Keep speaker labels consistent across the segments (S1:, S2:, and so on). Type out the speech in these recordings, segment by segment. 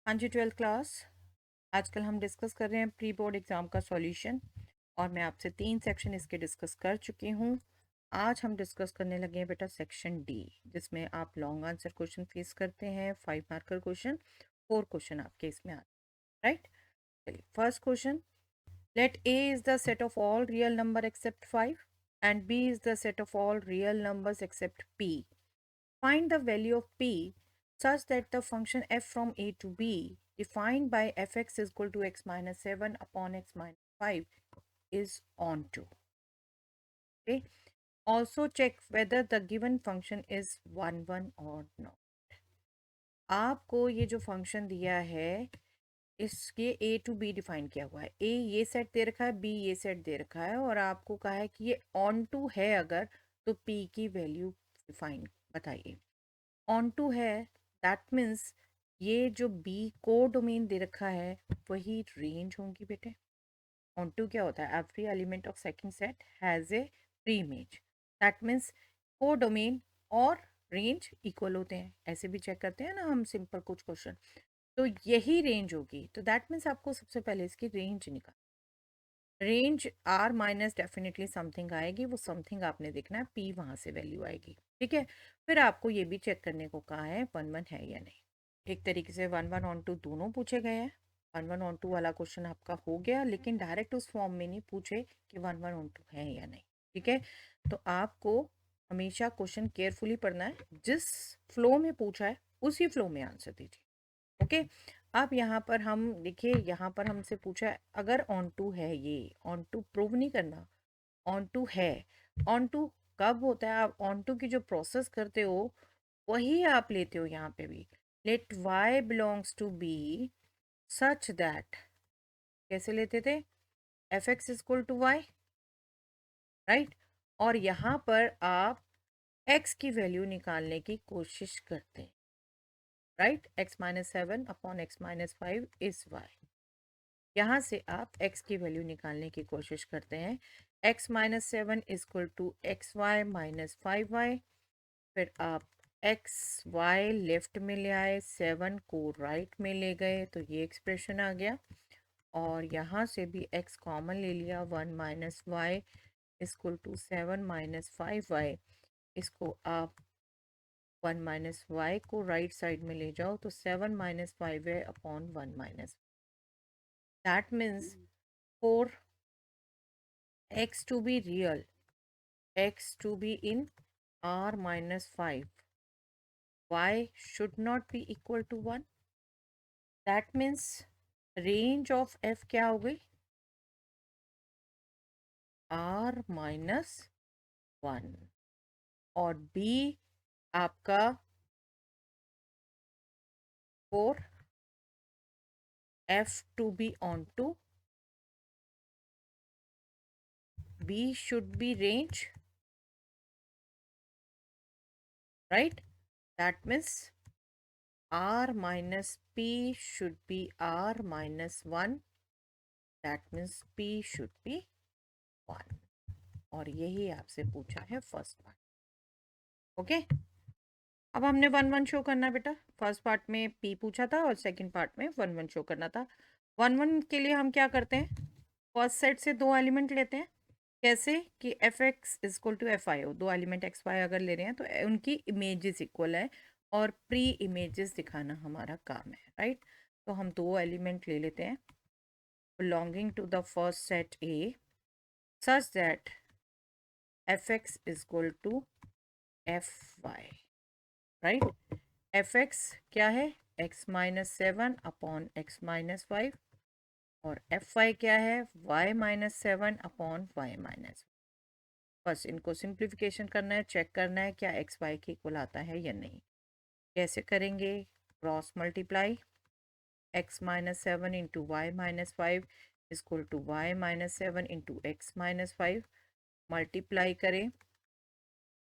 S1: हाँ जी, 12th class. आजकल हम डिस्कस कर रहे हैं प्री बोर्ड एग्ज़ाम का सॉल्यूशन और मैं आपसे 3 सेक्शन इसके डिस्कस कर चुकी हूँ। आज हम डिस्कस करने लगे हैं बेटा सेक्शन डी, जिसमें आप लॉन्ग आंसर क्वेश्चन फेस करते हैं, 5 मार्कर क्वेश्चन, 4 क्वेश्चन आपके इसमें आते हैं, राइट। चलिए, first question, let A is the set of all real number except 5 and B is the set of all real numbers except P. Find the value of p such that the function f from a to b defined by fx is equal to x minus 7 upon x minus 5 is onto. Okay. Also check whether the given function is 1 1 or not. आपको ये जो function दिया है इसके ए to be define किया हुआ है। ए ये सेट दे रखा है, बी ये सेट दे रखा है और आपको कहा है कि ये ऑन टू है अगर तो पी की वैल्यू डिफाइन बताइए। ऑन टू है दैट मीन्स ये जो बी को डोमेन दे रखा है वही रेंज होंगी बेटे। ऑन टू क्या होता है? Every element of second set has a pre image, that means को डोमेन और रेंज इक्वल होते हैं। ऐसे भी चेक करते हैं ना हम सिंपल कुछ क्वेश्चन, तो यही रेंज होगी। तो दैट मीन्स आपको सबसे पहले इसकी रेंज निकाल, range R minus definitely something आएगी, वो समथिंग आपने देखना है, पी वहाँ से वैल्यू आएगी, ठीक है। फिर आपको ये भी चेक करने को कहा है 1 1 है या नहीं। एक तरीके से 1 1 ऑन टू दोनों पूछे गए हैं। 1 1 ऑन टू वाला क्वेश्चन आपका हो गया, लेकिन डायरेक्ट उस फॉर्म में नहीं पूछे कि 1 1 ऑन टू है या नहीं, ठीक है। तो आपको हमेशा क्वेश्चन केयरफुली पढ़ना है, जिस फ्लो में पूछा है उसी फ्लो में आंसर दीजिए, ओके। अब यहाँ पर हम देखिए, यहाँ पर हमसे पूछा है अगर ऑन टू है, ये ऑन टू प्रूव नहीं करना, ऑन टू है। ऑन टू कब होता है? आप ऑन टू की जो प्रोसेस करते हो वही आप लेते हो यहाँ पे भी। Let y belongs to B such that, कैसे लेते थे? F x equal to y, right. और यहाँ पर आप x की वैल्यू निकालने की कोशिश करते हैं, right. x minus 7 upon x minus 5 is y। यहाँ से आप x की वैल्यू निकालने की कोशिश करते हैं। x minus 7 equal to x y minus 5y। फिर आप एक्स वाई लेफ्ट में ले आए, 7 को राइट में ले गए, तो ये एक्सप्रेशन आ गया। और यहाँ से भी x कॉमन ले लिया, 1 minus y equal to 7 minus 5y। इसको आप 1 माइनस वाई को राइट साइड में ले जाओ तो 7 माइनस 5 है upon 1 minus, that means for x to be real, x to be in r minus 5, y should not be equal to 1. That means range of f क्या हो गई? r minus 1। और b आपका 4 f to be onto, b should be range, right? That means r minus p should be r minus 1. That means p should be 1। और यही आपसे पूछा है फर्स्ट पार्ट, ओके। अब हमने 1 1 शो करना बेटा। फर्स्ट पार्ट में पी पूछा था और सेकंड पार्ट में 1 1 शो करना था। 1 1 के लिए हम क्या करते हैं? फर्स्ट सेट से दो एलिमेंट लेते हैं। कैसे कि f x equal to f i हो, दो एलिमेंट एक्स वाई अगर ले रहे हैं तो उनकी इमेजेस इक्वल है और प्री इमेजेस दिखाना हमारा काम है, राइट। तो हम दो एलिमेंट ले लेते हैं belonging to the first set A such that f x equal to f y, right. F x क्या है? X minus 7 upon x minus 5। और एफ वाई क्या है? Y minus 7 upon y minus. बस इनको सिंप्लीफिकेशन करना है, चेक करना है क्या एक्स वाई के इक्वल आता है या नहीं। कैसे करेंगे? Cross multiply, x minus 7 into y minus 5 equal to y minus 7 into x minus 5। Multiply करें,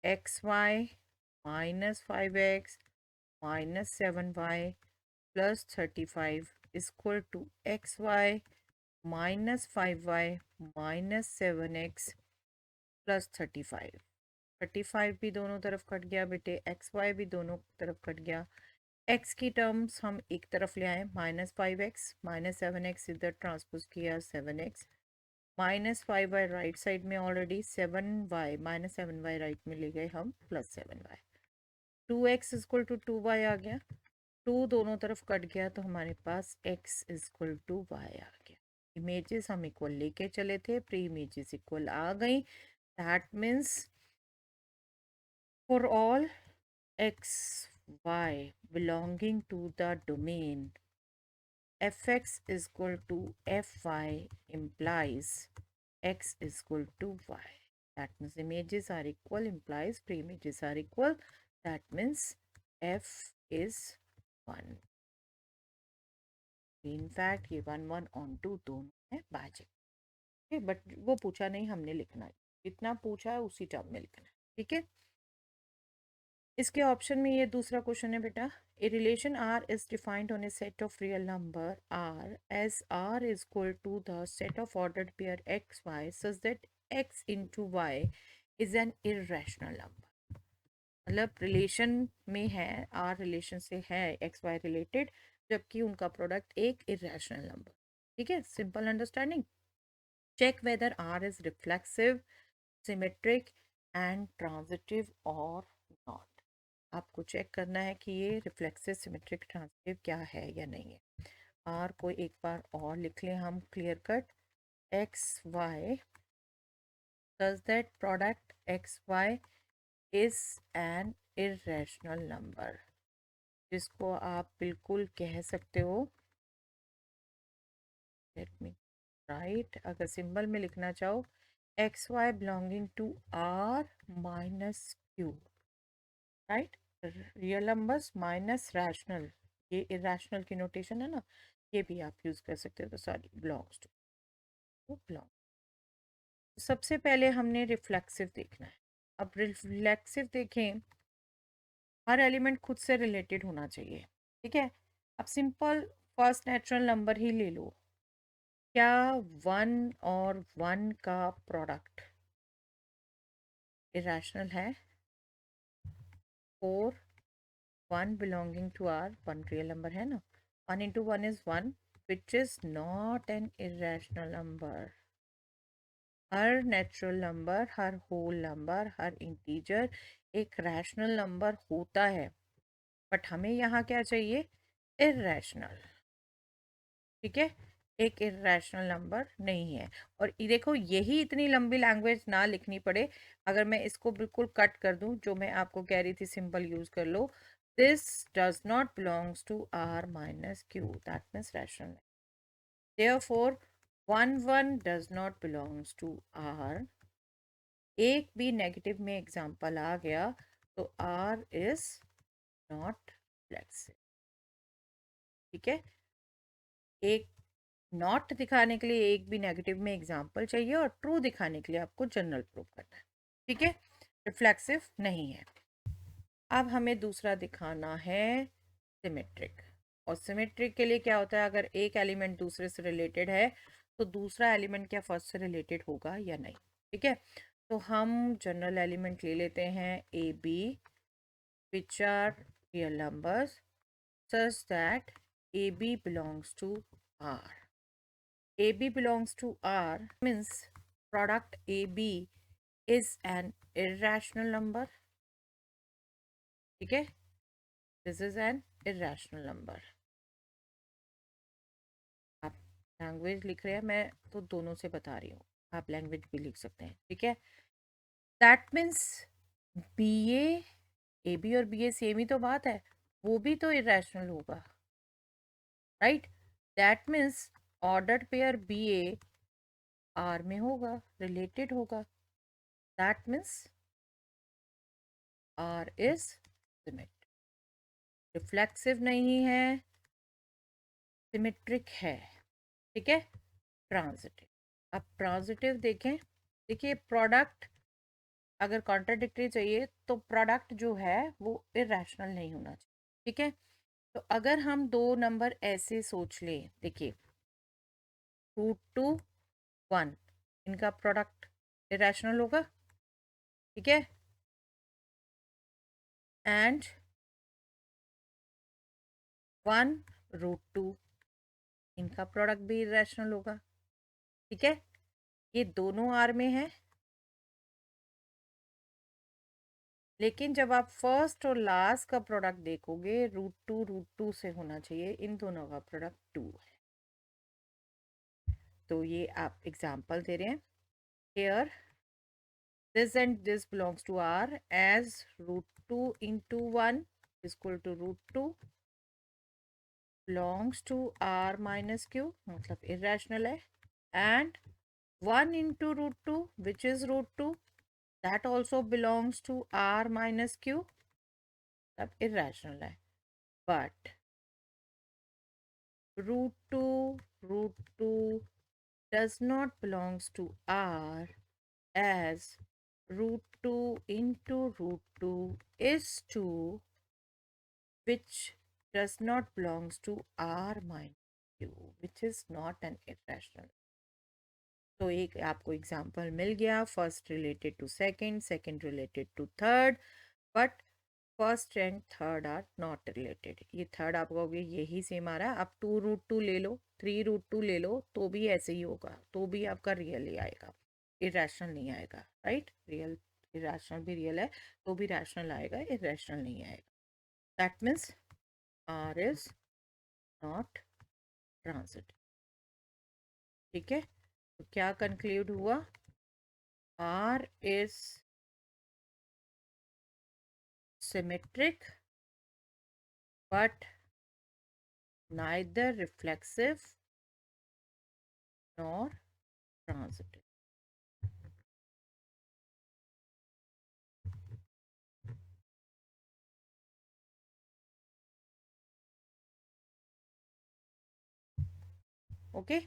S1: x y minus 5x minus 7y plus 35 equal to x y minus 5y minus 7x plus 35। 35 भी दोनों तरफ cut गया बेटे, x Y भी दोनों तरफ cut गया, x की टर्म्स हम एक तरफ ले आए, -5x, -7x इधर ट्रांसपोज किया 7x, -5y राइट साइड में ऑलरेडी 7y, -7y राइट में ले गए हम +7y, 2x equal to 2y आ गया, 2 दोनों तरफ कट गया तो हमारे पास x इक्वल टू y आ गया। इमेजेस हम इक्वल लेके चले थे, प्री इमेजेस इक्वल आ गई, that means for all x y belonging to the domain fx is equal to fy implies x is equal to y. That means images are equal implies pre-images are equal. That means f is 1. In fact ये 1 1 on 2 दोनों है भाज्य, ठीक है, but वो पूछा नहीं, हमने लिखना है जितना पूछा है उसी टर्म में लिखना है, ठीक है। इसके ऑप्शन में ये दूसरा क्वेश्चन है बेटा, a relation R is defined on a set of real number R as R is equal to the set of ordered pair x y such that x into y is an irrational number. मतलब relation में है, are relation से है x Y related, जबकि उनका product एक irrational number, ठीक है, simple understanding. Check whether R is reflexive, symmetric and transitive और नॉट। आपको चेक करना है कि ये रिफ्लेक्सिव, सिमेट्रिक, ट्रांजिटिव क्या है या नहीं है। आर को एक बार और लिख लें हम clear cut, x y does that product x y is an irrational number, जिसको आप बिल्कुल कह सकते हो, लेट मी राइट, अगर सिंबल में लिखना चाहो, x y belonging to R minus Q, right, real numbers minus rational, ये इरेशनल की नोटेशन है ना, ये भी आप यूज कर सकते हो, तो सॉरी बिलोंग्स टू बिलोंग। सबसे पहले हमने रिफ्लेक्सिव देखना है। अब रिफ्लेक्सिव देखें, हर एलिमेंट खुद से रिलेटेड होना चाहिए, ठीक है। अब सिंपल फर्स्ट नेचुरल नंबर ही ले लो, क्या 1 और 1 का प्रोडक्ट इरेशनल है? 4, 1 belonging to R, 1 real number है ना, 1 into 1 is 1 which is not an irrational number. हर नेचुरल नंबर, हर होल नंबर, हर इंटीजर एक रैशनल नंबर होता है, बट हमें यहाँ क्या चाहिए, इरेशनल, ठीक है, एक इरेशनल नंबर नहीं है। और ये देखो, यही इतनी लंबी लैंग्वेज ना लिखनी पड़े, अगर मैं इसको बिल्कुल कट कर दूं, जो मैं आपको कह रही थी सिंपल यूज कर लो, this does not belongs to R minus Q, that means rational, therefore 1 1 does not belongs to R. एक भी नेगेटिव में एग्जाम्पल आ गया तो आर इज नॉट फ्लेक्सिबल, ठीक है। एक नॉट दिखाने के लिए एक भी नेगेटिव में एग्जाम्पल चाहिए, और ट्रू दिखाने के लिए आपको जनरल प्रूफ करना है, ठीक है, रिफ्लेक्सिव नहीं है। अब हमें दूसरा दिखाना है सिमेट्रिक, और सिमेट्रिक के लिए क्या होता है, अगर एक एलिमेंट दूसरे से रिलेटेड है तो दूसरा एलिमेंट क्या फर्स्ट से रिलेटेड होगा या नहीं, ठीक है। तो हम जनरल एलिमेंट ले लेते हैं A B which are real numbers such that AB belongs to R. AB belongs to R means product AB is an irrational number, ठीक है, this is an irrational number। आप लैंग्वेज लिख रहे हैं, मैं तो दोनों से बता रही हूँ, आप लैंग्वेज भी लिख सकते हैं, ठीक है। That means B A B और बी ए सेम ही तो बात है, वो भी तो इरेशनल होगा, right. That means ordered pair B A R में होगा, रिलेटेड होगा, that means R is symmetric. Reflexive नहीं है, सिमेट्रिक है, ठीक है, ट्रांजिटिव। अब ट्रांजिटिव देखें, देखिए प्रोडक्ट अगर कॉन्ट्राडिक्टरी चाहिए तो प्रोडक्ट जो है वो इरेशनल नहीं होना चाहिए, ठीक है। तो अगर हम दो नंबर ऐसे सोच लें, देखिए 2 to 1, इनका प्रोडक्ट इरेशनल होगा, ठीक है, एंड 1√2, इनका प्रोडक्ट भी इरेशनल होगा। ठीक है, ये दोनों आर में है, लेकिन जब आप फर्स्ट और लास्ट का प्रोडक्ट देखोगे √2 से होना चाहिए, इन दोनों का प्रोडक्ट 2 है। तो ये आप एग्जाम्पल दे रहे हैं, here this and this belongs to R as √2 into 1 is equal to √2 belongs to R minus Q, मतलब irrational है, and 1 into √2 which is √2 that also belongs to R minus Q, अब irrational है, but √2 does not belongs to R as √2 into √2 is 2 which does not belongs to R minus Q, which is not an irrational। तो एक आपको example मिल गया, first related to second, second related to third, but first and third are not related. ये third आप कहोगे यही same आ रहा है, आप 2√2 ले लो, 3√2 ले लो, तो भी ऐसे ही होगा, तो भी आपका रियल ही आएगा, इरेशनल नहीं आएगा। राइट, रियल इरेशनल भी रियल है, तो भी रैशनल आएगा, इरेशनल नहीं आएगा। That means R is not transitive. ठीक है, तो क्या कंक्लूड हुआ, R is symmetric but neither reflexive nor transitive। Okay,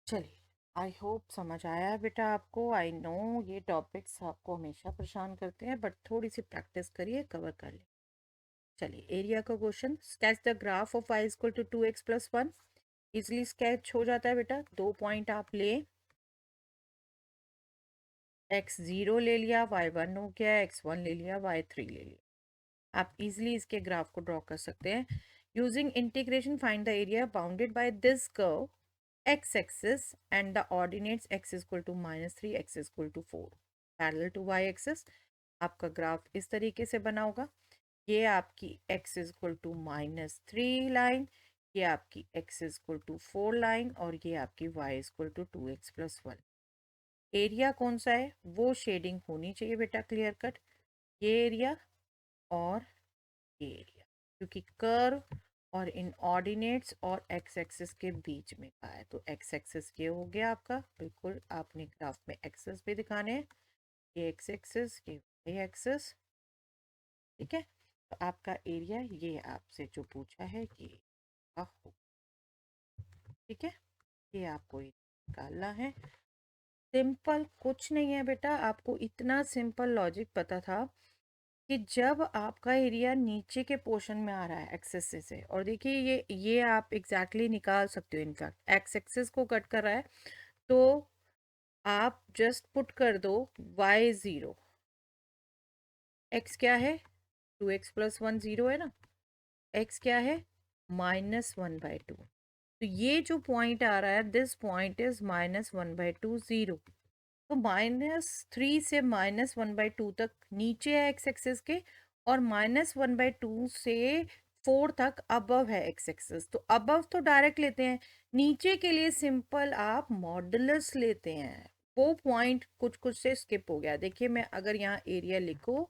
S1: चलिए, आई होप समझ आया है बेटा आपको। आई नो ये टॉपिक्स आपको हमेशा परेशान करते हैं, बट थोड़ी सी प्रैक्टिस करिए, कवर कर ले। चलिए, एरिया का question, sketch the graph of y equal to 2x plus 1। Easily sketch हो जाता है बेटा, 2 पॉइंट आप ले, x0 ले लिया, y1 हो गया, x1 ले लिया, y3 ले लिया, आप इजिली इसके ग्राफ को ड्रॉ कर सकते हैं। Using integration find the area bounded by this curve x axis and the ordinates x is equal to -3, x is equal to 4 parallel to y axis. आपका ग्राफ इस तरीके से बना होगा, ये आपकी x is equal to -3 line, ये आपकी x is equal to 4 line, और ये आपकी y is equal to 2x plus 1। Area कौन सा है, वो शेडिंग होनी चाहिए बेटा क्लियर कट, ये एरिया और ये एरिया, क्योंकि कर्व और इन ऑर्डिनेट्स और एक्स एक्सिस के बीच में का है, तो एक्स एक्सिस ये हो गया आपका, बिल्कुल आपने ग्राफ में एक्सिस भी दिखाने हैं, ये एक्स एक्सिस, ये एक्सिस। ठीक है, तो आपका एरिया ये आपसे जो पूछा है ये का हो। ठीक है, ये आपको निकालना है। सिंपल कुछ नहीं है बेटा, आपको इतना सिंपल लॉजिक पता था कि जब आपका एरिया नीचे के पोर्शन में आ रहा है एक्सेस से, और देखिए ये आप एग्जैक्टली निकाल सकते हो, इनफैक्ट एक्स एक्सेस को कट कर रहा है, तो आप जस्ट पुट कर दो y0, x क्या है, 2x प्लस 1 0 है ना, x क्या है -1/2, तो ये जो पॉइंट आ रहा है, दिस पॉइंट इज -1/2 0, तो -3 से -1/2 तक नीचे है एक्स एक्सिस के, और -1/2 से 4 तक अबव है एक्स एक्सिस। तो अबव तो डायरेक्ट लेते हैं, नीचे के लिए सिंपल आप मॉडुलस लेते हैं, वो पॉइंट कुछ कुछ से स्किप हो गया। देखिए, मैं अगर यहाँ एरिया लिखूं,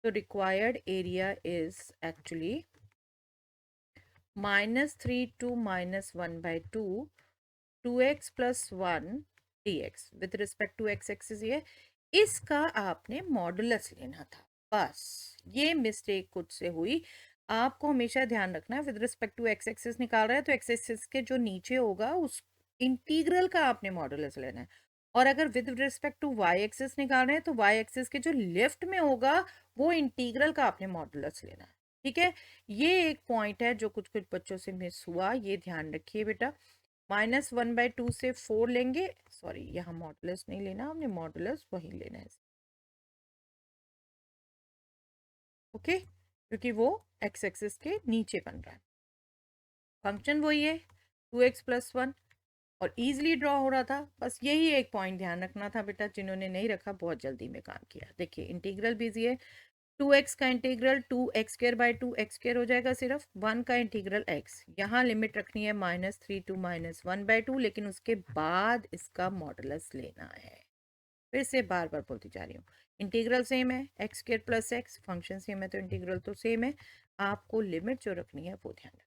S1: तो required area is actually -3 to -1/2 2x plus 1 dx with respect to x axis, ये इसका आपने मॉडुलस लेना था, बस ये मिस्टेक कुछ से हुई। आपको हमेशा ध्यान रखना है, with respect to x axis निकाल रहा है तो एक्स एक्सिस के जो नीचे होगा उस इंटीग्रल का आपने मॉडुलस लेना है, और अगर with respect to y axis निकाल रहे हैं तो वाई एक्सिस के जो लेफ्ट में होगा वो इंटीग्रल का आपने मॉडुलस लेना है। ठीक है, ये एक पॉइंट है जो कुछ कुछ बच्चों से मिस हुआ, ये ध्यान रखिए बेटा। -1/2 से 4 लेंगे, सॉरी यहाँ मॉडुलस नहीं लेना, हमने मॉडुलस वही लेना है। ओके, क्योंकि वो एक्स एक्सिस के नीचे बन रहा है। फंक्शन वही है 2x+1 और ईजिली ड्रॉ हो रहा था। बस यही एक पॉइंट ध्यान रखना था बेटा, जिन्होंने नहीं रखा बहुत जल्दी में काम किया। देखिए इंटीग्रल भी इजी है, 2x का इंटीग्रल 2x² हो जाएगा, सिर्फ 1 का इंटीग्रल x। यहाँ लिमिट रखनी है -3 to -1/2, लेकिन उसके बाद इसका मॉडुलस लेना है। फिर से बार बार बोलती जा रही हूँ, इंटीग्रल सेम है x²+x, फंक्शन सेम है तो इंटीग्रल तो सेम है। आपको लिमिट जो रखनी है वो ध्यान रखना।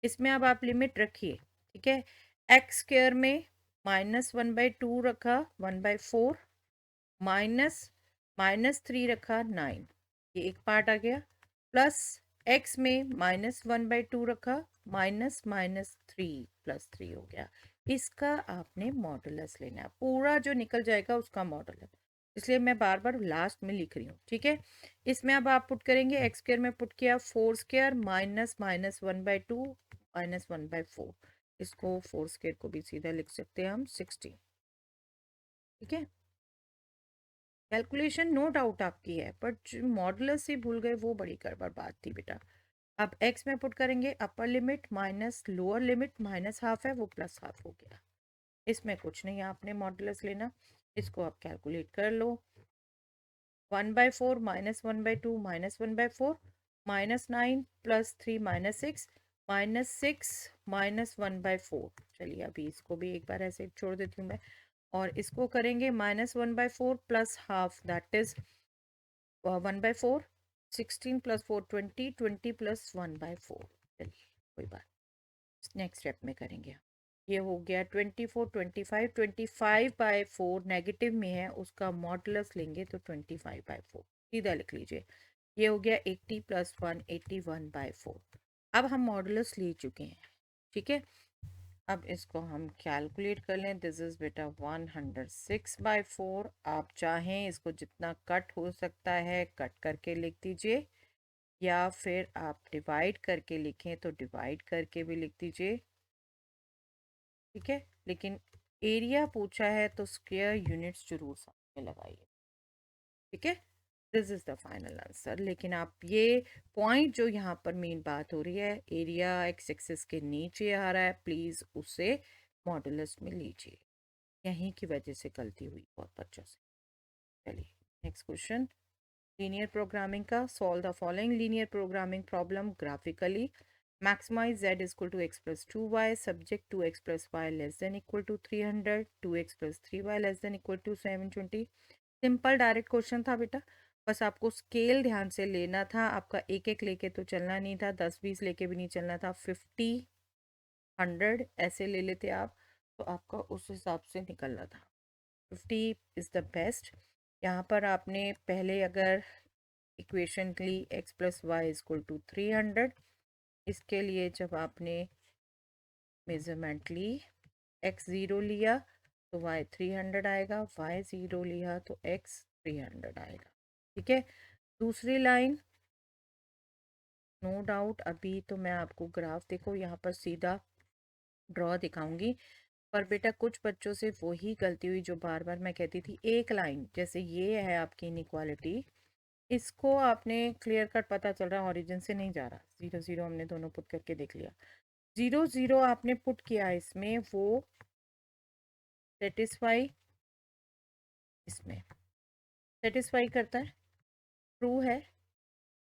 S1: इसमें अब आप लिमिट रखिए, ठीक है। x² में -1/2 रखा 1/4, माइनस -3 रखा 9, ये एक पार्ट आ गया। प्लस x में -1/2 रखा, -3 हो गया। इसका आपने मॉडुलस लेना है, पूरा जो निकल जाएगा उसका मॉडुलस, इसलिए मैं बार बार लास्ट में लिख रही हूँ, ठीक है। इसमें अब आप पुट करेंगे, x² में पुट किया 4² -1/2 -1/4, इसको 4² को भी सीधा लिख सकते हैं हम 16, ठीक है। कैलकुलेशन नो डाउट आपकी है, बट मॉडुलस से भूल गए वो बड़ी गड़बड़ बात थी बेटा। अब x में पुट करेंगे, upper limit minus lower limit -1/2 है, वो +1/2 हो गया। इसमें कुछ नहीं आपने मॉडुलस लेना, इसको आप कैलकुलेट कर लो। 1/4 -1/2 -1/4 -9 +3 -6 -6 -1/4। चलिए अभी इसको भी एक बार ऐसे छोड़ देती हूँ मैं, और इसको करेंगे -1/4 +1/2, दैट इज 1/4, 16 + 4 20, 20 + 1/4। चलिए कोई बात, नेक्स्ट स्टेप में करेंगे। ये हो गया 24, 25, 25/4 नेगेटिव में है, उसका मॉडुलस लेंगे तो 25/4, सीधा लिख लीजिए। ये हो गया 80 + 1 81/4। अब हम मॉडुलस ले चुके हैं, ठीक है। अब इसको हम कैलकुलेट कर लें, दिस इज बेटा 106/4। आप चाहें इसको जितना कट हो सकता है कट करके लिख दीजिए, या फिर आप डिवाइड करके लिखें तो डिवाइड करके भी लिख दीजिए, ठीक है। लेकिन एरिया पूछा है तो स्क्वायर यूनिट्स जरूर साथ में लगाइए, ठीक है। This is the final answer. लेकिन आप ये पॉइंट जो यहाँ पर मेन बात हो रही है, एरिया एक्स एक्सिस के नीचे आ रहा है, प्लीज उसे मॉडुलस में लीजिए, यहीं की वजह से गलती हुई बहुत बच्चों से। चलिए नेक्स्ट क्वेश्चन, लीनियर प्रोग्रामिंग का। Solve the following linear programming problem graphically. Maximize z is equal to x plus 2y, subject to x plus y less than equal to 300, 2x plus 3y less than equal to 720। Simple direct question था बेटा, बस आपको scale ध्यान से लेना था, आपका एक एक लेके तो चलना नहीं था, 10-20 लेके भी नहीं चलना था, 50 100 ऐसे ले लेते आप तो आपका उस हिसाब से निकलना था। 50 इज़ द बेस्ट। यहाँ पर आपने पहले अगर equation Lee x plus y is equal to 300, इसके लिए जब आपने मेजरमेंट ली, x0 लिया तो y 300 आएगा, y0 लिया तो x 300 आएगा, ठीक है। दूसरी लाइन, नो डाउट अभी तो मैं आपको ग्राफ देखो यहाँ पर सीधा ड्रॉ दिखाऊंगी, पर बेटा कुछ बच्चों से वही गलती हुई जो बार बार मैं कहती थी, एक लाइन जैसे ये है आपकी इनइक्वालिटी, इसको आपने क्लियर कट पता चल रहा है ओरिजिन से नहीं जा रहा, 0 0 हमने दोनों पुट करके देख लिया, 0 0 आपने पुट किया इसमें, वो सेटिस्फाई, इसमें सेटिस्फाई करता है, ट्रू है,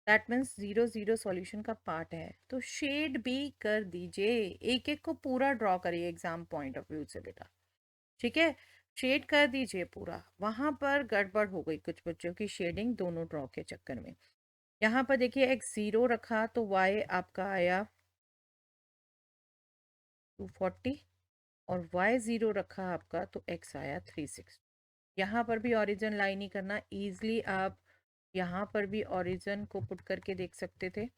S1: दैट मीन्स 0 0 सॉल्यूशन का पार्ट है, तो शेड भी कर दीजिए, एक एक को पूरा ड्रॉ करिए एग्जाम पॉइंट ऑफ व्यू से बेटा, ठीक है। शेड कर दीजिए पूरा, वहां पर गड़बड़ हो गई कुछ बच्चों की शेडिंग दोनों ड्रॉ के चक्कर में। यहाँ पर देखिए x0 रखा तो y आपका आया 240, और y0 रखा आपका तो x आया 360। यहाँ पर भी ओरिजिन लाइन ही करना, इजली आप यहाँ पर भी ओरिजिन को पुट करके देख सकते थे,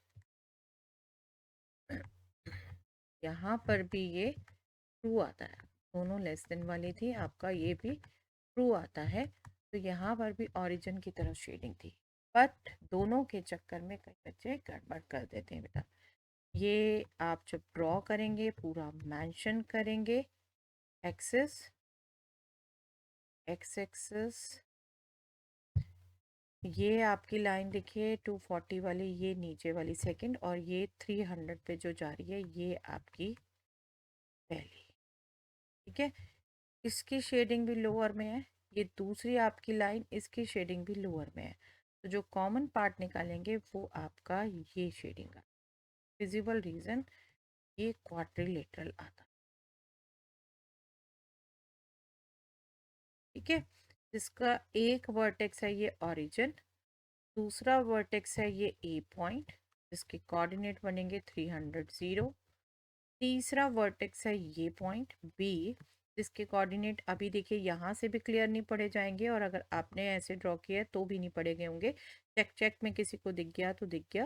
S1: यहाँ पर भी ये ट्रू आता है, दोनों लेस देन वाली थी, आपका ये भी ट्रू आता है, तो यहाँ पर भी ओरिजिन की तरफ शेडिंग थी, बट दोनों के चक्कर में कई बच्चे गड़बड़ कर देते हैं बेटा। ये आप जब ड्रॉ करेंगे पूरा मेंशन करेंगे, एक्सिस, एक्स एक्सिस, ये आपकी लाइन देखिए 240 वाली, ये नीचे वाली सेकंड, और ये 300 पे जो जा रही है ये आपकी पहली। ठीक है, इसकी शेडिंग भी लोअर में है, ये दूसरी आपकी लाइन, इसकी शेडिंग भी लोअर में है। तो जो कॉमन पार्ट निकालेंगे वो आपका ये शेडिंग का विजिबल रीजन, ये क्वाड्रिलेटरल आता। ठीक है, जिसका एक वर्टेक्स है ये ओरिजिन, दूसरा वर्टेक्स है ये ए पॉइंट जिसके कोऑर्डिनेट बनेंगे 300 0, तीसरा वर्टेक्स है ये पॉइंट बी जिसके कोऑर्डिनेट अभी देखिए यहाँ से भी क्लियर नहीं पड़े जाएंगे, और अगर आपने ऐसे ड्रॉ किया है तो भी नहीं पड़े गए होंगे, चेक चेक में किसी को दिख गया तो दिख गया,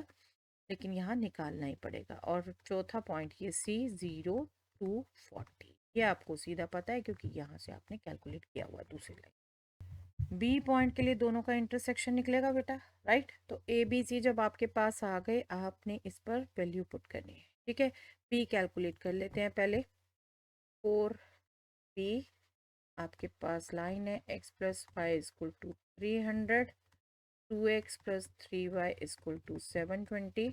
S1: लेकिन यहाँ निकालना ही पड़ेगा। और चौथा पॉइंट ये सी 0 to 40, ये आपको सीधा पता है क्योंकि यहाँ से आपने कैलकुलेट किया हुआ दूसरी लाइन। बी पॉइंट के लिए दोनों का इंटरसेक्शन निकलेगा बेटा, राइट। तो ए बी सी जब आपके पास आ गए, आपने इस पर वैल्यू पुट करनी है। ठीक है, बी कैलकुलेट कर लेते हैं पहले। 4 बी आपके पास लाइन है x plus y equal to 300, 2x+3y equal to 720।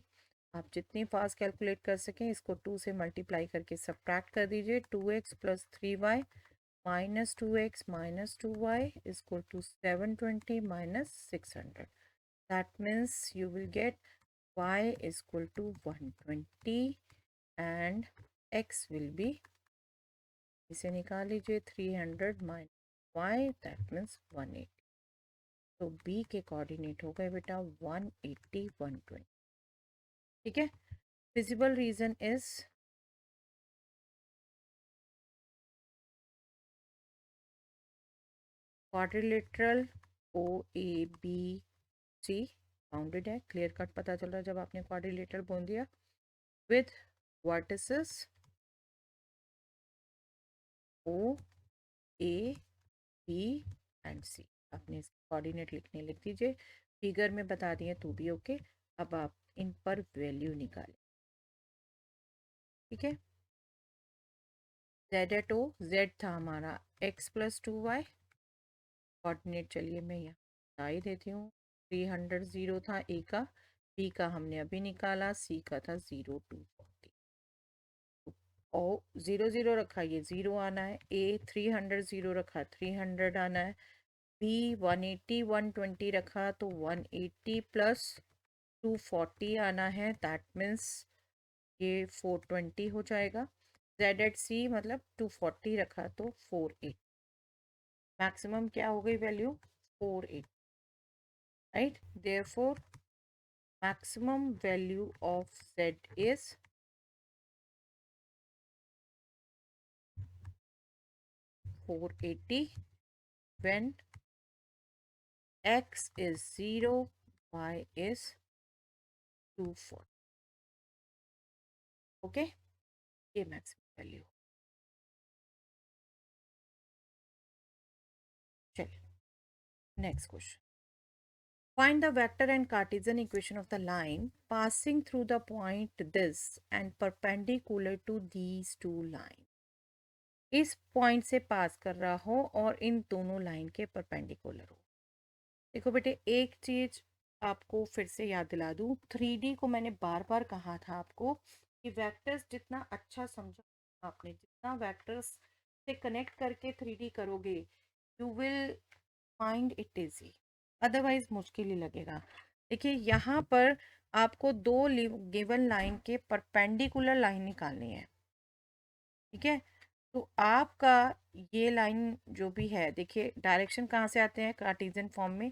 S1: आप जितनी फास्ट कैलकुलेट कर सकें इसको 2 से मल्टीप्लाई करके सब्ट्रैक्ट कर दीजिए। 2x+3y minus 2x minus 2y is equal to 720 minus 600. That means you will get y is equal to 120 and x will be, इसे निकाल लीजिए, 300 minus y, that means 180। तो b के कोऑर्डिनेट हो गए बेटा 180 120। ठीक है, feasible region is quadrilateral O A B C bounded है, क्लियर कट पता चल रहा है जब आपने क्वाड्रिलेटरल बोल दिया, with vertices O A B and C. आपने इसके कोऑर्डिनेट लिखने लिख दीजिए, फिगर में बता दिए तो भी ओके। अब आप इन पर वैल्यू निकालें। ठीक है, जेड एट ओ, जेड था हमारा x+2y, कोऑर्डिनेट चलिए मैं यहाँ बता ही देती हूँ। 300 0 था ए का, बी का हमने अभी निकाला, सी का था 0 to 40। ओ 0 0 रखा, ये 0 आना है। ए 300 0 रखा, 300 आना है। बी 180 120 रखा तो 180 प्लस 240 आना है, दैट मीन्स ये 420 हो जाएगा। जेड एट सी मतलब 240 रखा तो 480, मैक्सिमम क्या हो गई value 480, right. Therefore maximum value of z is 480 when x is 0, y is 240। Okay, ये मैक्सिमम वैल्यू। चलिए next question, find the vector and Cartesian equation of the line passing through the point this and perpendicular to these two lines। इस point से पास कर रहा हो और इन दोनों line के परपेंडिकुलर हो। देखो बेटे, एक चीज आपको फिर से याद दिला दूं, 3D को मैंने बार बार कहा था आपको कि वेक्टर्स जितना अच्छा समझो, आपने जितना वेक्टर्स से कनेक्ट करके 3D करोगे you will find it easy, otherwise मुश्किल ही लगेगा। देखिए यहाँ पर आपको दो गिवन लाइन के परपेंडिकुलर लाइन निकालनी है। ठीक है, तो आपका ये लाइन जो भी है, देखिए डायरेक्शन कहाँ से आते हैं कार्टेशियन फॉर्म में,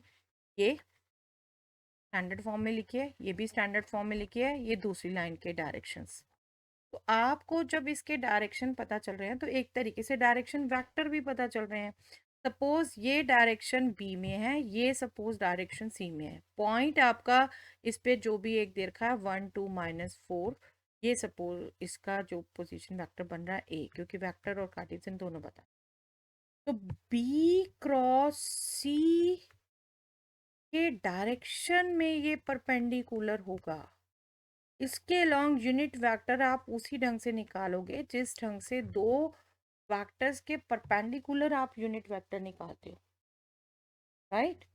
S1: ये स्टैंडर्ड फॉर्म में लिखिए, ये भी स्टैंडर्ड फॉर्म में लिखिए, ये दूसरी लाइन के डायरेक्शंस। तो आपको जब इसके डायरेक्शन पता चल रहे हैं तो एक तरीके से डायरेक्शन वेक्टर भी पता चल रहे हैं। सपोज ये डायरेक्शन बी में है, ये सपोज डायरेक्शन सी में है, पॉइंट आपका इस पे जो भी एक दे रखा है 1 2 -4, ये सपोज इसका जो पोजीशन वेक्टर बन रहा है ए, क्योंकि वेक्टर और कार्टेशियन दोनों बता। तो बी क्रॉस सी के डायरेक्शन में ये परपेंडिकुलर होगा, इसके लॉन्ग यूनिट वेक्टर आप उसी ढंग से निकालोगे जिस ढंग से दो वेक्टर्स के परपेंडिकुलर आप यूनिट वेक्टर निकालते हो, राइट।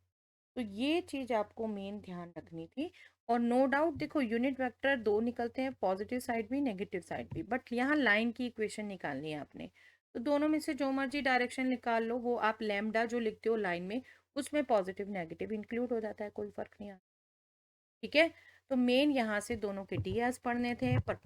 S1: तो ये चीज आपको मेन ध्यान रखनी थी। और नो डाउट देखो यूनिट वेक्टर दो निकलते हैं, पॉजिटिव साइड भी नेगेटिव साइड भी, बट यहाँ लाइन की इक्वेशन निकालनी है आपने। तो दोनों में से जो मर्जी डायरेक्शन निकाल लो, वो आप लैम्डा जो लिखते हो लाइन में उसमें पॉजिटिव नेगेटिव इंक्लूड हो जाता है, कोई फर्क नहीं आता। ठीक है, तो मेन यहाँ से दोनों के डीएस पढ़ने थे। पर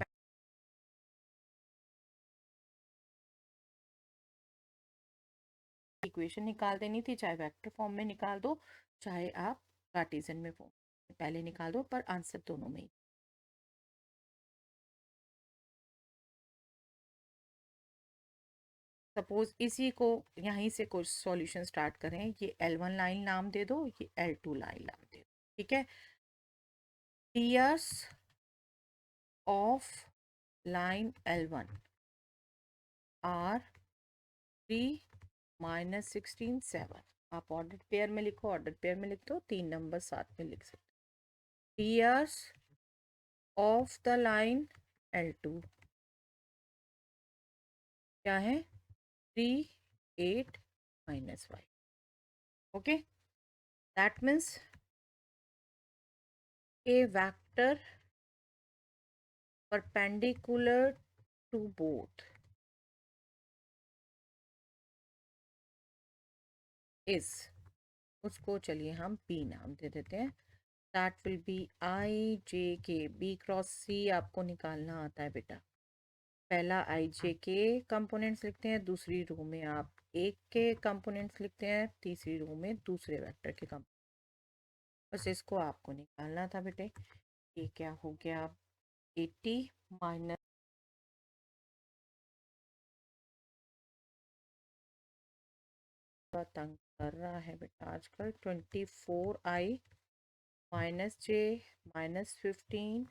S1: इक्वेशन निकाल देनी थी, चाहे वेक्टर फॉर्म में निकाल दो चाहे आप कार्टेशियन में फॉर्म पहले निकाल दो, पर आंसर दोनों में ही। सपोज इसी को यहीं से कुछ सॉल्यूशन स्टार्ट करें, ये L1 लाइन नाम दे दो, ये L2 लाइन नाम दे दो। ठीक है, tears of line L1 are 3 - 16 7। आप ऑर्डर पेयर में लिखो, ऑर्डर पेयर में लिख दो, 3 नंबर साथ में लिख सकते। Tears of the line L2 क्या है, 3 8 - 5। Okay, that means a vector perpendicular to both is, उसको चलिए हम P नाम दे देते हैं। दैट विल बी आई जे के, बी क्रॉस सी आपको निकालना आता है बेटा। पहला आई जे के कंपोनेंट्स लिखते हैं, दूसरी रो में आप एक के कंपोनेंट्स लिखते हैं, तीसरी रो में दूसरे वेक्टर के कंपोनेंट। बस इसको आपको निकालना था बेटे। ये क्या हो गया, 80 माइनस, तंग कर रहा है बेटा आजकल, 24i -j -15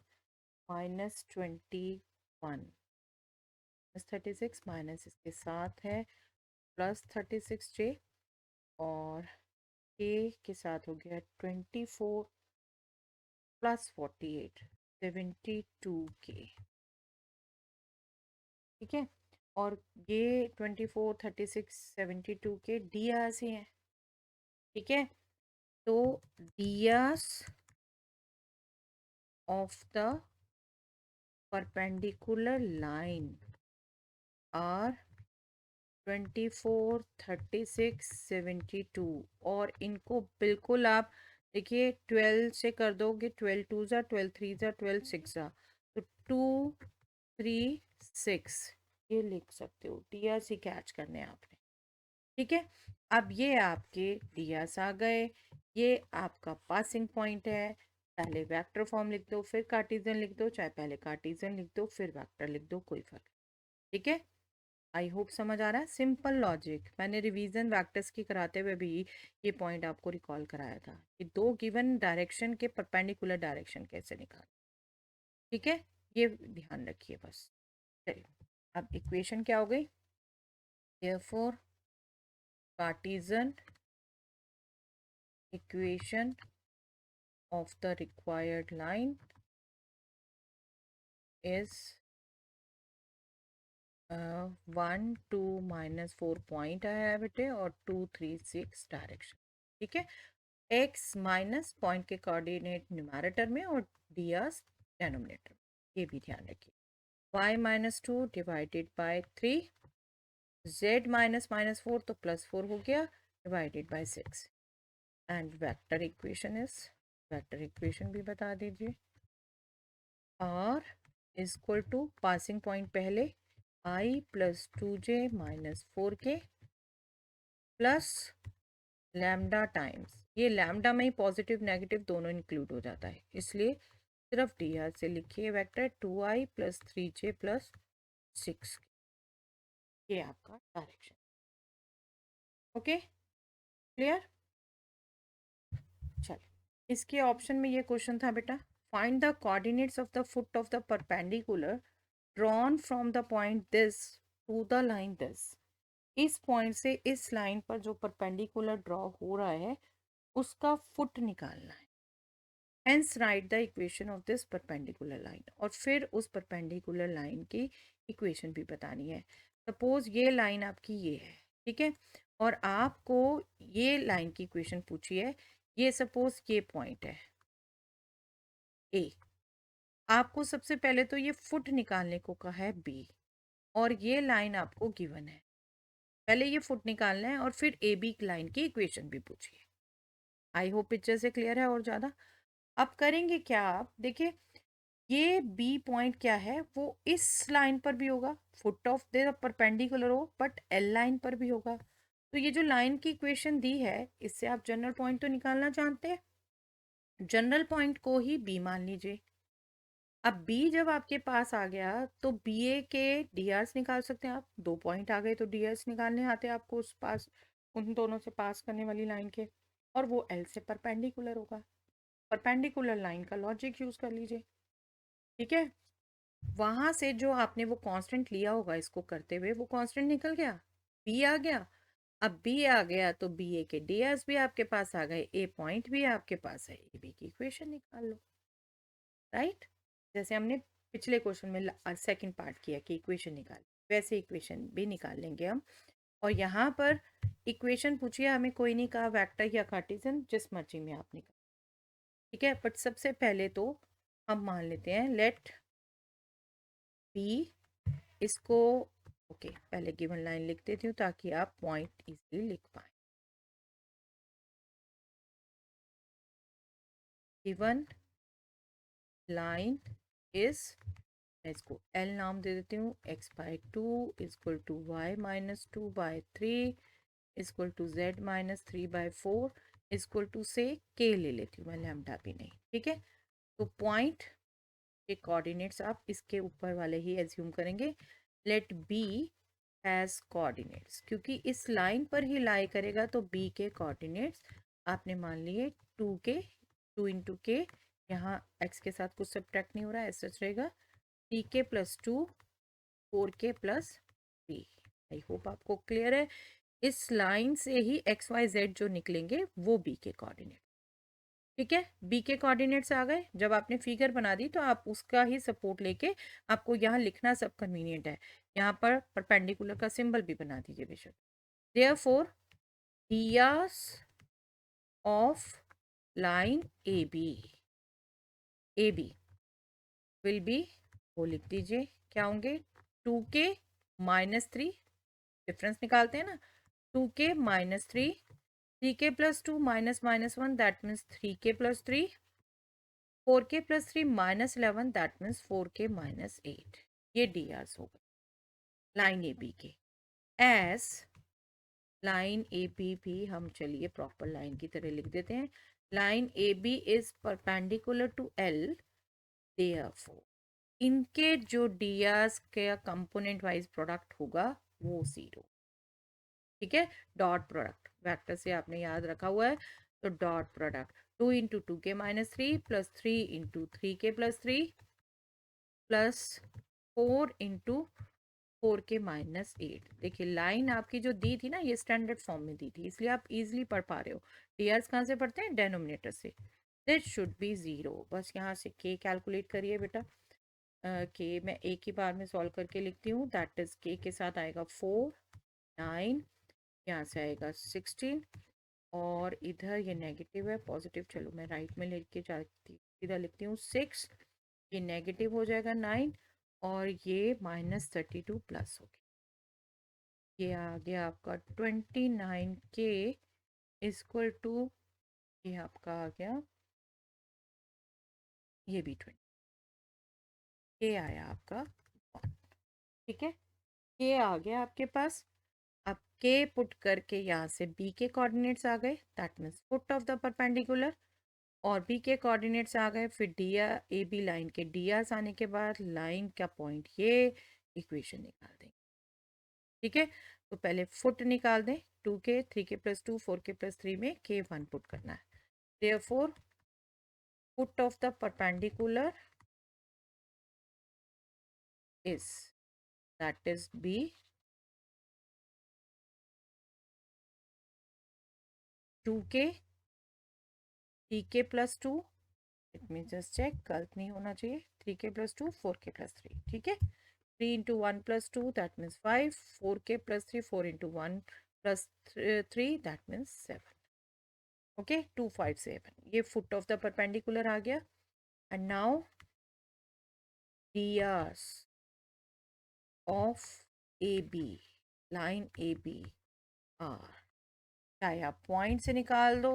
S1: -21 36 माइनस इसके साथ है +36j, और k के साथ हो गया 24 +48 72k। ठीक है, और ये 24 36 72 के डियास ही हैं। ठीक है, तो DRs of the perpendicular line are 24 36 72, और इनको बिल्कुल आप देखिए 12 से कर दोगे, 12 2 ज़ा 12 3 ज़ा 12 6 ज़ा, तो 2 3 6 ये लिख सकते हो। डियास ही कैच करने हैं आपने। ठीक है, अब ये आपके डियास आ गए, ये आपका पासिंग पॉइंट है। पहले वेक्टर फॉर्म लिख दो फिर कार्टेशियन लिख दो, चाहे पहले कार्टेशियन लिख दो फिर वेक्टर लिख दो, कोई फर्क। ठीक है, आई होप समझ आ रहा है, सिंपल लॉजिक। मैंने रिवीजन वेक्टर्स की कराते हुए भी ये पॉइंट आपको रिकॉल कराया था कि दो गिवन डायरेक्शन के परपेंडिकुलर डायरेक्शन कैसे निकाल। ठीक है, ये ध्यान रखिए बस। चलिए, अब इक्वेशन क्या हो गई, therefore Cartesian equation of the required line is 1 2 -4 point आया है बेटे, और 2 3 6 डायरेक्शन। ठीक है, x माइनस पॉइंट के कोऑर्डिनेट न्यूमैरेटर में और ds डेनोमिनेटर में, ये भी ध्यान रखिए। y -2 डिवाइडेड बाय 3, z -4 तो +4 हो गया divided by 6, and vector equation is, vector equation भी बता दीजिए। r is equal to passing point पहले i +2j -4k plus lambda times, ये लैम्डा में ही पॉजिटिव नेगेटिव दोनों इंक्लूड हो जाता है, इसलिए सिर्फ डी आर से लिखिए वेक्टर 2i + 3j + 6, ये आपका डायरेक्शन। Okay, clear. चलिए, इसके ऑप्शन में ये क्वेश्चन था बेटा, find the coordinates of the foot of the perpendicular drawn from the point this to the line this. इस पॉइंट से इस लाइन पर जो परपेंडिकुलर ड्रॉ हो रहा है उसका फुट निकालना है। Hence right the equation of this perpendicular line, और फिर उस परपेंडिकुलर लाइन की इक्वेशन भी बतानी है। सपोज ये लाइन आपकी ये है, ठीक है, और आपको ये लाइन की इक्वेशन पूछी है ये सपोज ये पॉइंट है ए, आपको सबसे पहले तो ये फुट निकालने को कहा है बी, और ये लाइन आपको गिवन है। पहले ये फुट निकालना है और फिर ए बी लाइन की इक्वेशन भी पूछिए। आई होप पिक्चर से क्लियर है। और ज़्यादा अब करेंगे क्या, आप देखिए ये बी पॉइंट क्या है, वो इस लाइन पर भी होगा, फुट ऑफ द परपेंडिकुलर हो, बट एल लाइन पर भी होगा। तो ये जो लाइन की इक्वेशन दी है, इससे आप जनरल पॉइंट तो निकालना जानते हैं, जनरल पॉइंट को ही बी मान लीजिए। अब बी जब आपके पास आ गया तो बी ए के डीआरस निकाल सकते हैं आप, दो पॉइंट आ गए तो डीआरस निकालने आते हैं आपको उस पास, उन दोनों से पास करने वाली लाइन के, और वो एल से परपेंडिकुलर होगा। परपेंडिकुलर लाइन का लॉजिक यूज कर लीजिए, ठीक है। वहां से जो आपने वो कांस्टेंट लिया होगा इसको करते हुए, वो कांस्टेंट निकल गया, बी आ गया। अब बी आ गया तो बी ए के डीएस भी आपके पास आ गए, ए पॉइंट भी आपके पास है, ए बी की इक्वेशन निकाल लो, राइट। जैसे हमने पिछले क्वेश्चन में सेकंड पार्ट किया कि इक्वेशन निकाल, वैसे इक्वेशन भी निकाल लेंगे हम। और यहाँ पर इक्वेशन पूछिए, हमें कोई नहीं कहा वेक्टर या कार्टेशियन, जिस मर्जी में आप निकाल, ठीक है। बट सबसे पहले तो हम मान लेते हैं लेट बी, इसको ओके पहले गिवन लाइन लिख देती हूँ ताकि आप पॉइंट इजीली लिख पाए। गिवन लाइन इज, इसको एल नाम दे देती हूँ, x by two equal to y minus two by three equal to z minus three by four equal to से के ले लेती हूँ मैं, लैम्डा भी नहीं, ठीक है। तो पॉइंट के कोऑर्डिनेट्स आप इसके ऊपर वाले ही एज्यूम करेंगे। लेट बी हैज कोऑर्डिनेट्स, क्योंकि इस लाइन पर ही लाई करेगा तो बी के कोऑर्डिनेट्स आपने मान लिए टू के, टू इंटू के, यहाँ एक्स के साथ कुछ सब्ट्रैक्ट नहीं हो रहा है, ऐसा रहेगा, three k plus two, four k plus three. I hope आपको क्लियर है। इस लाइन से ही एक्स वाई जेड जो निकलेंगे वो बी के कोऑर्डिनेट, ठीक है। बी के कोऑर्डिनेट्स आ गए, जब आपने फिगर बना दी तो आप उसका ही सपोर्ट लेके, आपको यहाँ लिखना सब कन्वीनियंट है, यहाँ पर परपेंडिकुलर का सिंबल भी बना दीजिए बेशक। Therefore DRs of line A B will be, वो लिख दीजिए क्या होंगे, to k minus three, difference निकालते हैं ना, to k minus three, three k plus to minus minus one that means three k plus three, four k plus three minus 11 that means four k minus eight. ये D Rs हो गए line A B के। S line A B भी हम चलिए proper line की तरह लिख देते हैं, line A B is perpendicular to L, therefore इनके जो डीआर्स के कंपोनेंट वाइज प्रोडक्ट होगा वो जीरो, ठीक है। डॉट प्रोडक्ट वेक्टर से आपने याद रखा हुआ है, तो dot product two into two k minus three plus three into three k plus three plus four into four k minus eight. देखिए लाइन आपकी जो दी थी ना, ये स्टैंडर्ड फॉर्म में दी थी, इसलिए आप इजीली पढ़ पा रहे हो। टीआरस कहाँ से पढ़ते हैं, डेनोमिनेटर से। दिस शुड बी जीरो, बस यहाँ से के कैलकुलेट करिए बेटा। के मैं एक ही बार में सॉल्व करके लिखती हूँ, दैट इज के के साथ आएगा फोर, नाइन, यहाँ से आएगा 16, और इधर ये नेगेटिव है, पॉजिटिव चलो मैं राइट में लेके जाती सीधा लिखती हूँ, सिक्स, ये नेगेटिव हो जाएगा 9, और ये माइनस 32 प्लस हो गया, ये आ गया आपका 29 के इक्वल टू, ये आपका आ गया, ये भी 20 के आया आपका 1, ठीक है। के आ गया आपके पास। अब के पुट करके यहाँ से बी के कोऑर्डिनेट्स आ गए, that means foot of the perpendicular, और बी के कोऑर्डिनेट्स आ गए, फिर डी ए बी लाइन के डी आने के बाद लाइन का पॉइंट, ये इक्वेशन निकाल देंगे, ठीक है। तो पहले फुट निकाल दें, to k, three k plus two, four k plus three में के वन पुट करना है, therefore foot of the perpendicular is, that is B, two k, three k plus two, it mean just check गलत नहीं होना चाहिए, three k plus two, four k plus three, ठीक है। Three into one plus two that means five, four k plus three, four into one plus three that means seven, okay 257 ये foot of the perpendicular आ गया. And now ds of A B, line A B are, चाहे आप point से निकाल दो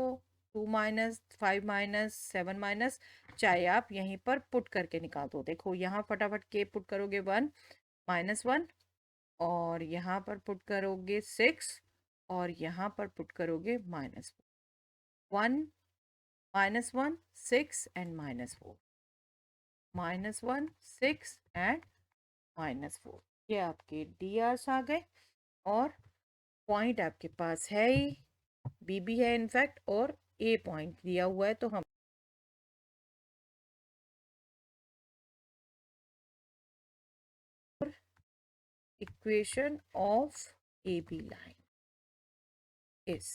S1: 2 minus 5 minus 7 minus, चाहे आप यहीं पर पुट करके निकाल दो. देखो यहाँ फटाफट के पुट करोगे 1 -1, और यहाँ पर पुट करोगे 6, और यहाँ पर पुट करोगे -1 -1 6 एंड -4, -1 6 एंड -4. ये आपके डी आर्स आ गए, और पॉइंट आपके पास है ही, बी भी है इनफैक्ट, और ए पॉइंट दिया हुआ है, तो हम equation of A B line is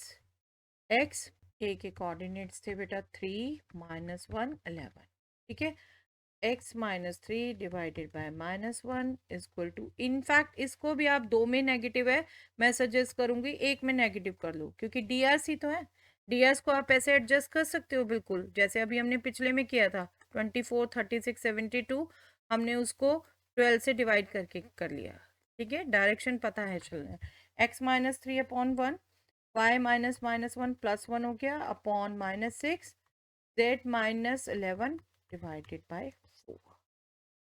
S1: x, A के कोऑर्डिनेट्स थे बेटा 3 -1 11. ठीक है, x -3 divided by -1 equal to, in fact इसको भी आप दो में नेगेटिव है, मैं सजेस्ट करूंगी एक में नेगेटिव कर लो, क्योंकि डी ही तो है. डी को आप ऐसे एडजस्ट कर सकते हो बिल्कुल, जैसे अभी हमने पिछले में किया था 24 36 72, हमने उसको 12 से डिवाइड करके कर लिया. ठीक है, डायरेक्शन पता है चलना है. x -3 अपॉन 1, y -1 प्लस 1 हो गया अपॉन -6, z -11 डिवाइडेड बाय 4.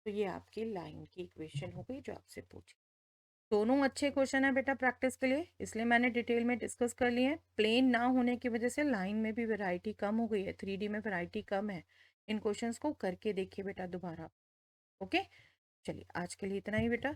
S1: तो ये आपकी लाइन की इक्वेशन हो गई जो आपसे पूछी. दोनों अच्छे क्वेश्चन है बेटा प्रैक्टिस के लिए, इसलिए मैंने डिटेल में डिस्कस कर लिए हैं. प्लेन ना होने की वजह से लाइन में भी वैरायटी कम हो गई है, 3D में वैरायटी कम है. इन क्वेश्चंस को करके देखिए बेटा दोबारा. ओके, चलिए आज के लिए इतना ही बेटा.